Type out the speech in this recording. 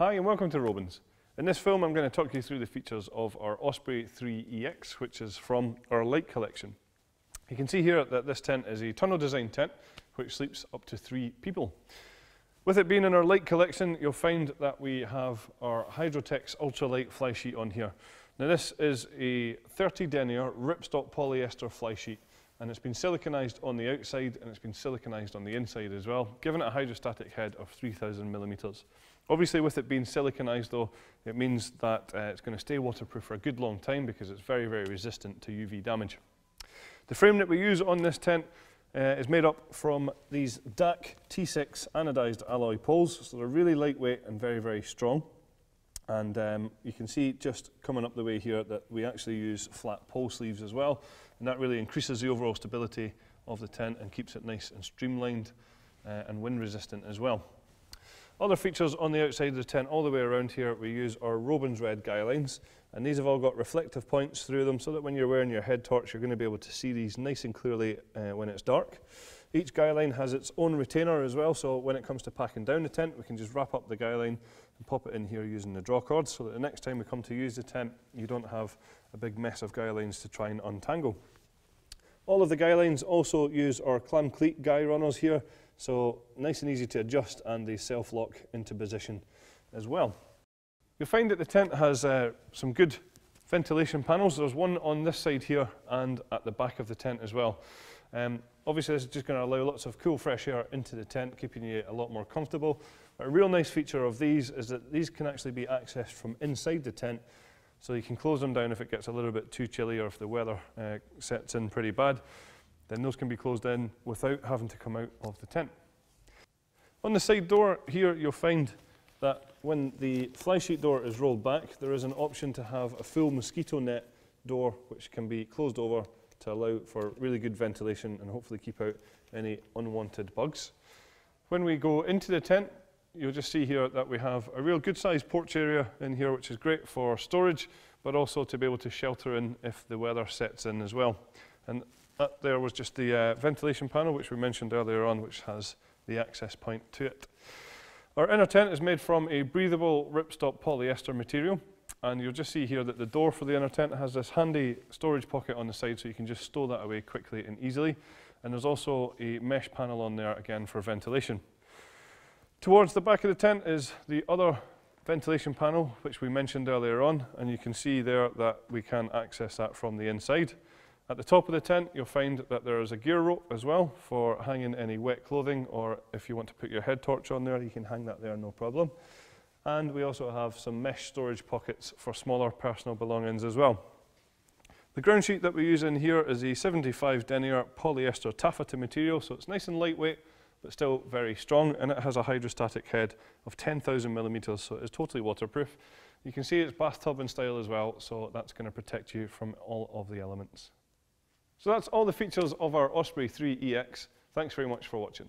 Hi and welcome to Robens. In this film I'm going to talk you through the features of our Osprey 3EX, which is from our light collection. You can see here that this tent is a tunnel design tent which sleeps up to 3 people. With it being in our light collection, you'll find that we have our Hydrotex ultralight fly sheet on here. Now this is a 30 denier ripstop polyester fly sheet, and it's been siliconized on the outside and it's been siliconized on the inside as well, giving it a hydrostatic head of 3000 millimeters. Obviously with it being siliconized though, it means that it's going to stay waterproof for a good long time because it's very, very resistant to UV damage. The frame that we use on this tent is made up from these DAC T6 anodized alloy poles, so they're really lightweight and very, very strong. And you can see just coming up the way here that we actually use flat pole sleeves as well, and that really increases the overall stability of the tent and keeps it nice and streamlined and wind resistant as well. Other features on the outside of the tent, all the way around here, we use our Robens red guy lines, and these have all got reflective points through them so that when you're wearing your head torch you're going to be able to see these nice and clearly when it's dark. Each guy line has its own retainer as well, so when it comes to packing down the tent we can just wrap up the guy line and pop it in here using the draw cord, so that the next time we come to use the tent you don't have a big mess of guy lines to try and untangle. All of the guy lines also use our clam cleat guy runners here, so nice and easy to adjust, and they self-lock into position as well. You'll find that the tent has some good ventilation panels. There's one on this side here and at the back of the tent as well. Obviously this is just going to allow lots of cool fresh air into the tent, keeping you a lot more comfortable. But a real nice feature of these is that these can actually be accessed from inside the tent, so you can close them down if it gets a little bit too chilly or if the weather sets in pretty bad. Then those can be closed in without having to come out of the tent. On the side door here you'll find that when the fly sheet door is rolled back, there is an option to have a full mosquito net door which can be closed over to allow for really good ventilation and hopefully keep out any unwanted bugs. When we go into the tent, you'll just see here that we have a real good sized porch area in here, which is great for storage, but also to be able to shelter in if the weather sets in as well. And that there was just the ventilation panel which we mentioned earlier on, which has the access point to it. Our inner tent is made from a breathable ripstop polyester material, and you'll just see here that the door for the inner tent has this handy storage pocket on the side, so you can just stow that away quickly and easily. And there's also a mesh panel on there again for ventilation. Towards the back of the tent is the other ventilation panel which we mentioned earlier on, and you can see there that we can access that from the inside. At the top of the tent you'll find that there is a gear rope as well for hanging any wet clothing, or if you want to put your head torch on there you can hang that there no problem. And we also have some mesh storage pockets for smaller personal belongings as well. The ground sheet that we use in here is a 75 denier polyester taffeta material, so it's nice and lightweight but still very strong, and it has a hydrostatic head of 10,000 millimeters, so it is totally waterproof. You can see it's bathtub in style as well, so that's going to protect you from all of the elements. So that's all the features of our Osprey 3EX. Thanks very much for watching.